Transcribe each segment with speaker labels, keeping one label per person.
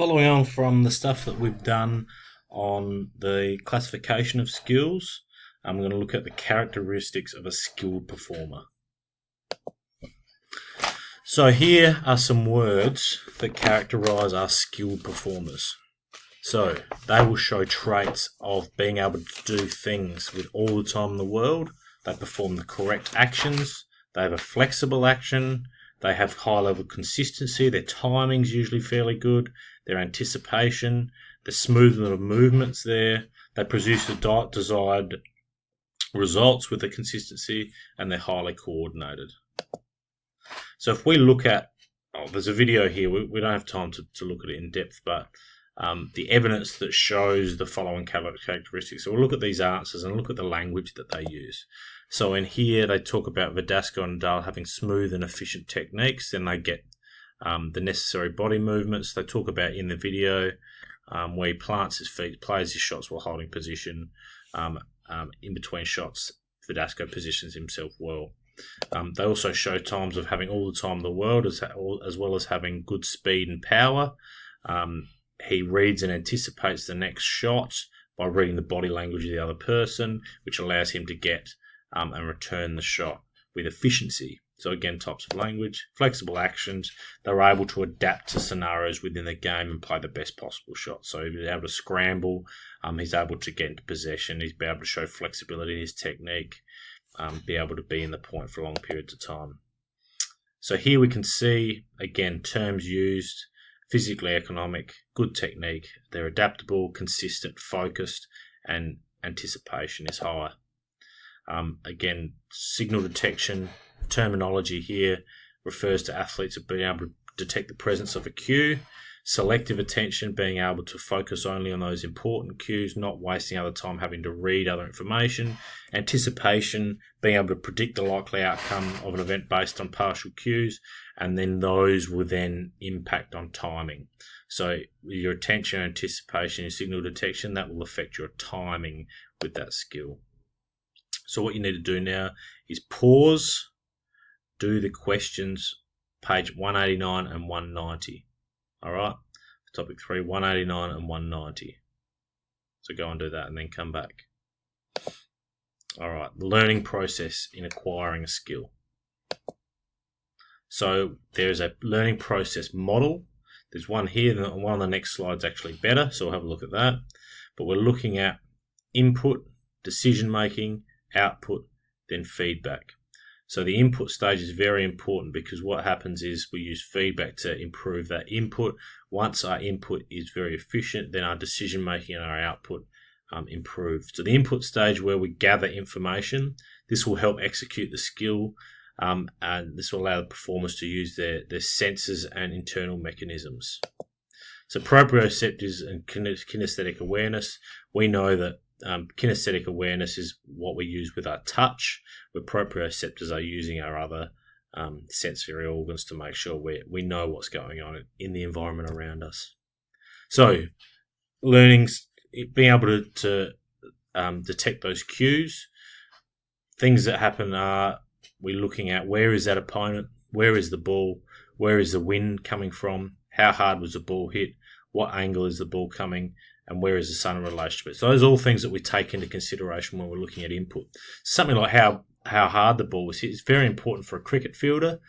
Speaker 1: Following on from the stuff that we've done on the classification of skills, I'm going to look at the characteristics of a skilled performer. So here are some words that characterize our skilled performers. So they will show traits of being able to do things with all the time in the world. They perform the correct actions. They have a flexible action. They have high level consistency. Their timing's usually fairly good. Their anticipation, the smoothing of movements there. They produce the desired results with the consistency, and they're highly coordinated. So if we look at, there's a video here. We don't have time to look at it in depth, but the evidence that shows the following characteristics. So we'll look at these answers and look at the language that they use. So in here, they talk about Verdasco and Nadal having smooth and efficient techniques. Then they get the necessary body movements. They talk about in the video where he plants his feet, plays his shots while holding position. In between shots, Verdasco positions himself well. They also show times of having all the time in the world as well as having good speed and power. He reads and anticipates the next shot by reading the body language of the other person, which allows him to get and return the shot with efficiency. So again, types of language, flexible actions. They're able to adapt to scenarios within the game and play the best possible shot. So he's able to scramble. He's able to get into possession. He's able to show flexibility in his technique. Be able to be in the point for long periods of time. So here we can see, again, terms used, physically economic, good technique. They're adaptable, consistent, focused, and anticipation is high. Again, signal detection, terminology here refers to athletes of being able to detect the presence of a cue. Selective attention, being able to focus only on those important cues, not wasting other time having to read other information. Anticipation, being able to predict the likely outcome of an event based on partial cues, and then those will then impact on timing. So your attention, anticipation, and signal detection, that will affect your timing with that skill. So what you need to do now is pause, do the questions, page 189 and 190. All right, topic 3, 189 and 190. So go and do that and then come back. All right, the learning process in acquiring a skill. So there's a learning process model. There's one here, and one on the next slide is actually better, so we'll have a look at that. But we're looking at input, decision-making, output, then feedback. So the input stage is very important because what happens is we use feedback to improve that input. Once our input is very efficient, then our decision making and our output improve. So the input stage where we gather information, this will help execute the skill, and this will allow the performers to use their senses and internal mechanisms. So proprioceptors and kinesthetic awareness, we know that kinesthetic awareness is what we use with our touch, where proprioceptors are using our other sensory organs to make sure we know what's going on in the environment around us. So learning, being able to detect those cues. Things that happen are we're looking at where is that opponent, where is the ball, where is the wind coming from, how hard was the ball hit, what angle is the ball coming, and where is the sun in relation to it. So those are all things that we take into consideration when we're looking at input. Something like how hard the ball was hit is very important for a cricket fielder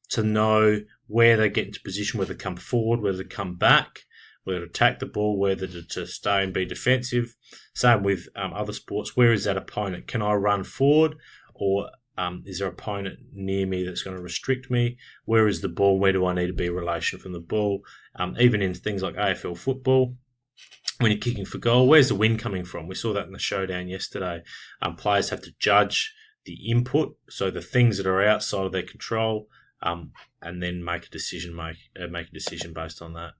Speaker 1: to know where they get into position, whether to come forward, whether to come back, whether to attack the ball, whether to stay and be defensive. Same with other sports. Where is that opponent? Can I run forward, or is there an opponent near me that's going to restrict me? Where is the ball? Where do I need to be in relation from the ball? Even in things like AFL football, when you're kicking for goal, where's the wind coming from? We saw that in the showdown yesterday. Players have to judge the input, so the things that are outside of their control, and then make a decision based on that.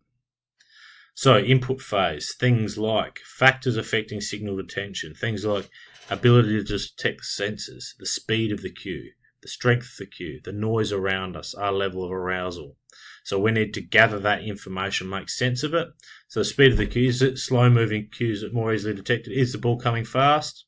Speaker 1: So input phase, things like factors affecting signal detection, things like ability to detect the senses, the speed of the cue, the strength of the cue, the noise around us, our level of arousal. So we need to gather that information, make sense of it. So the speed of the cue, is it slow-moving cues that more easily detected? Is the ball coming fast?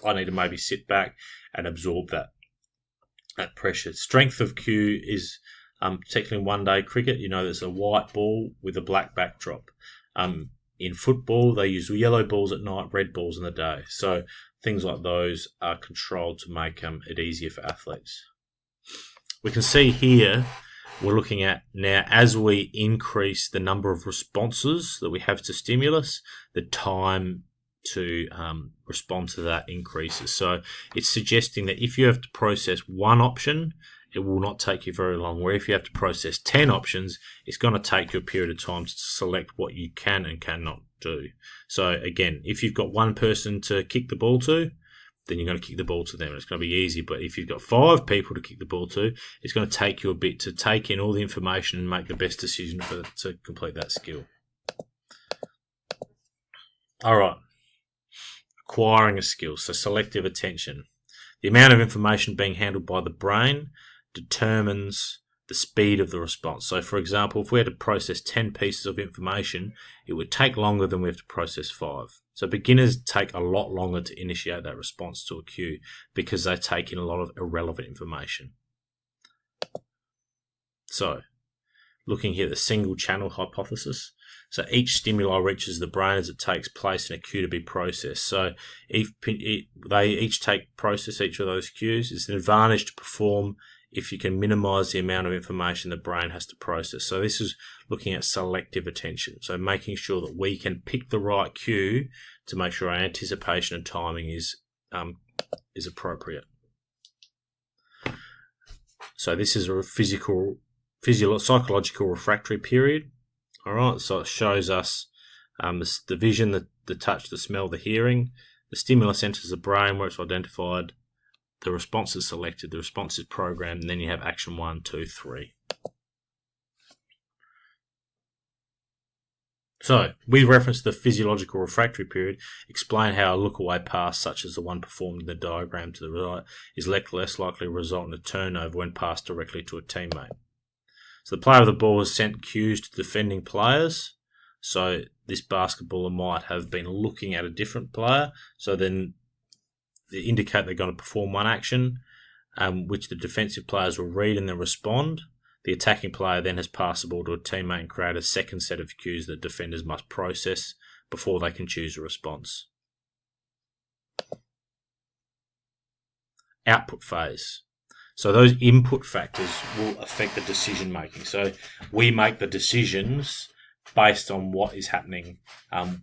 Speaker 1: I need to maybe sit back and absorb that pressure. Strength of cue is Particularly in one-day cricket, there's a white ball with a black backdrop. In football, they use yellow balls at night, red balls in the day. So things like those are controlled to make it easier for athletes. We can see here, we're looking at now, as we increase the number of responses that we have to stimulus, the time to respond to that increases. So it's suggesting that if you have to process one option, it will not take you very long. Where if you have to process 10 options, it's going to take you a period of time to select what you can and cannot do. So again, if you've got one person to kick the ball to, then you're going to kick the ball to them. It's going to be easy. But if you've got 5 people to kick the ball to, it's going to take you a bit to take in all the information and make the best decision to complete that skill. All right. Acquiring a skill, so selective attention. The amount of information being handled by the brain determines the speed of the response. So, for example, if we had to process 10 pieces of information, it would take longer than we have to process 5. So beginners take a lot longer to initiate that response to a cue because they take in a lot of irrelevant information. So, looking here at the single channel hypothesis. So each stimuli reaches the brain as it takes place in a cue to be processed. So they each process each of those cues. It's an advantage to perform if you can minimize the amount of information the brain has to process. So this is looking at selective attention. So making sure that we can pick the right cue to make sure our anticipation and timing is appropriate. So this is a psychological refractory period. All right, so it shows us the vision, the touch, the smell, the hearing. The stimulus enters the brain where it's identified. The response is selected. The response is programmed. And then you have action 1, 2, 3. So, with reference to the physiological refractory period, explain how a look-away pass, such as the one performed in the diagram to the right, is less likely to result in a turnover when passed directly to a teammate. So the player of the ball has sent cues to defending players. So this basketballer might have been looking at a different player. So then they indicate they're going to perform one action, which the defensive players will read and then respond. The attacking player then has passed the ball to a teammate and created a second set of cues that defenders must process before they can choose a response. Output phase. So those input factors will affect the decision making. So we make the decisions based on what is happening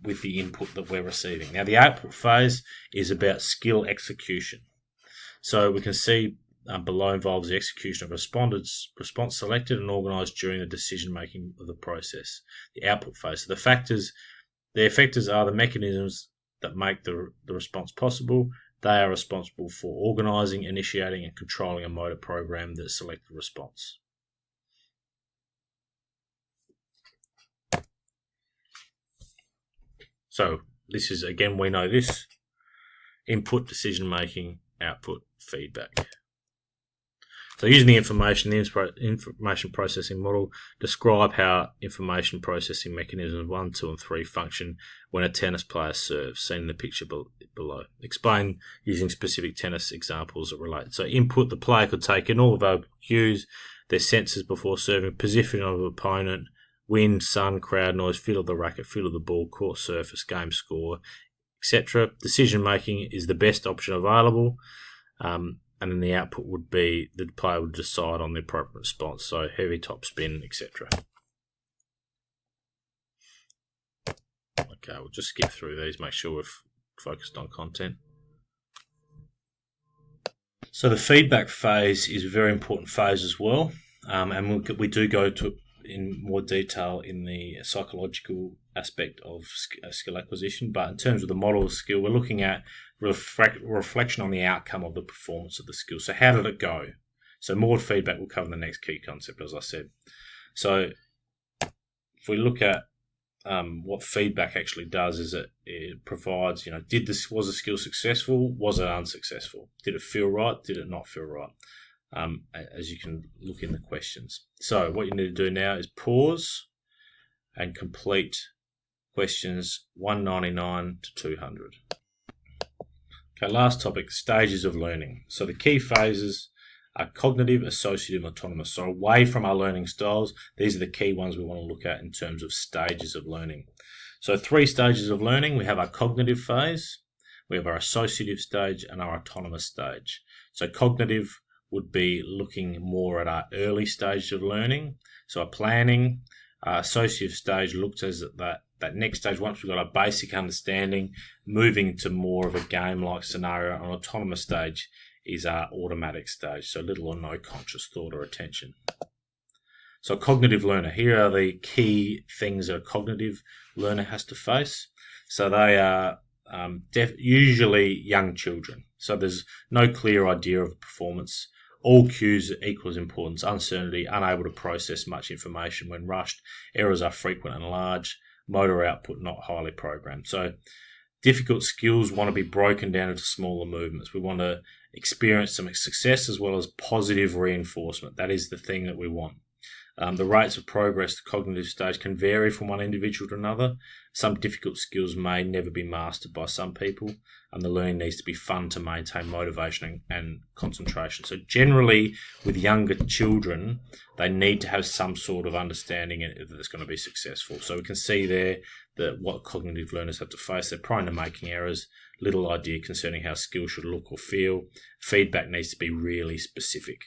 Speaker 1: with the input that we're receiving. Now the output phase is about skill execution. So we can see below involves the execution of response selected and organised during the decision making of the process. The output phase. So the effectors are the mechanisms that make the response possible. They are responsible for organising, initiating and controlling a motor program that selects the response. So this is, again, we know this. Input, decision making, output, feedback. So using the information processing model, describe how information processing mechanisms 1, 2 and 3 function when a tennis player serves, seen in the picture below. Explain using specific tennis examples that relate. So input, the player could take in all available cues, their senses before serving, position of the opponent, wind, sun, crowd noise, feel of the racket, feel of the ball, court surface, game score, etc. Decision making is the best option available. And then the output would be the player would decide on the appropriate response, so heavy top spin, etc. Okay, we'll just skip through these, make sure we've focused on content. So the feedback phase is a very important phase as well, and we do go to in more detail in the psychological aspect of skill acquisition, but in terms of the model of skill, we're looking at reflection on the outcome of the performance of the skill. So how did it go? So more feedback will cover the next key concept, as I said. So if we look at what feedback actually does, is it provides, was the skill successful? Was it unsuccessful? Did it feel right? Did it not feel right? As you can look in the questions. So what you need to do now is pause and complete questions 199 to 200. Okay, last topic, stages of learning. So the key phases cognitive, associative, and autonomous. So away from our learning styles, these are the key ones we want to look at in terms of stages of learning. So 3 stages of learning. We have our cognitive phase, we have our associative stage, and our autonomous stage. So cognitive would be looking more at our early stage of learning. So our planning. Associative stage looks as that next stage, once we've got a basic understanding, moving to more of a game-like scenario. An autonomous stage is our automatic stage, so little or no conscious thought or attention. So cognitive learner, here are the key things that a cognitive learner has to face. So they are usually young children. So there's no clear idea of performance. All cues equals importance, uncertainty, unable to process much information when rushed. Errors are frequent and large. Motor output not highly programmed. So difficult skills want to be broken down into smaller movements. We want to experience some success as well as positive reinforcement. That is the thing that we want. The rates of progress to cognitive stage can vary from one individual to another. Some difficult skills may never be mastered by some people, and the learning needs to be fun to maintain motivation and concentration. So generally, with younger children, they need to have some sort of understanding that it's going to be successful. So we can see there that what cognitive learners have to face. They're prone to making errors, little idea concerning how skills should look or feel. Feedback needs to be really specific.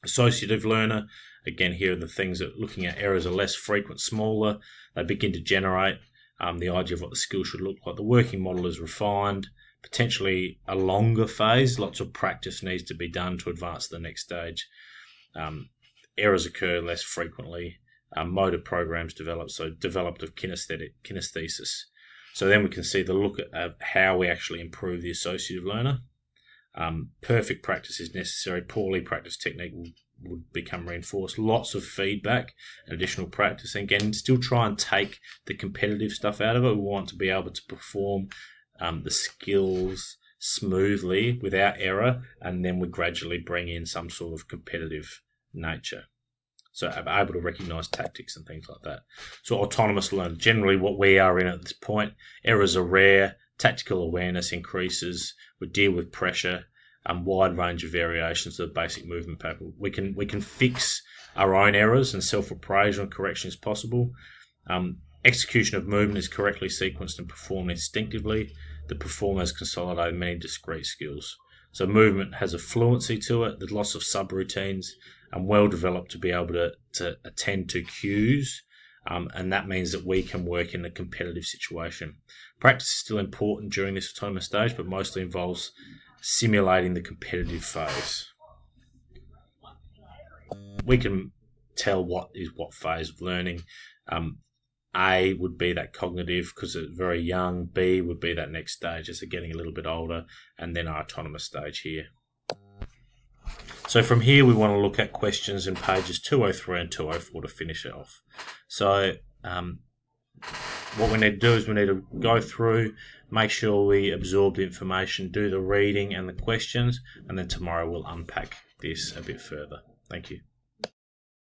Speaker 1: Associative learner, again, here are the things that looking at errors are less frequent, smaller. They begin to generate the idea of what the skill should look like. The working model is refined, potentially a longer phase. Lots of practice needs to be done to advance to the next stage. Errors occur less frequently. Motor programs developed of kinesthesis. So then we can see the look at how we actually improve the associative learner. Perfect practice is necessary. Poorly practiced technique would become reinforced. Lots of feedback and additional practice. And again, still try and take the competitive stuff out of it. We want to be able to perform the skills smoothly without error, and then we gradually bring in some sort of competitive nature. So able to recognise tactics and things like that. So autonomous learning, generally what we are in at this point, errors are rare, tactical awareness increases, we deal with pressure, wide range of variations of the basic movement pattern. We can fix our own errors, and self-appraisal and correction is possible. Execution of movement is correctly sequenced and performed instinctively. The performer has consolidated many discrete skills. So movement has a fluency to it, the loss of subroutines, and well developed to be able to attend to cues. And that means that we can work in a competitive situation. Practice is still important during this autonomous stage, but mostly involves simulating the competitive phase. We can tell what is what phase of learning. A would be that cognitive because it's very young. B would be that next stage as they're getting a little bit older, and then our autonomous stage here. So from here, we want to look at questions in pages 203 and 204 to finish it off. So what we need to do is we need to go through, make sure we absorb the information, do the reading and the questions, and then tomorrow we'll unpack this a bit further. Thank you.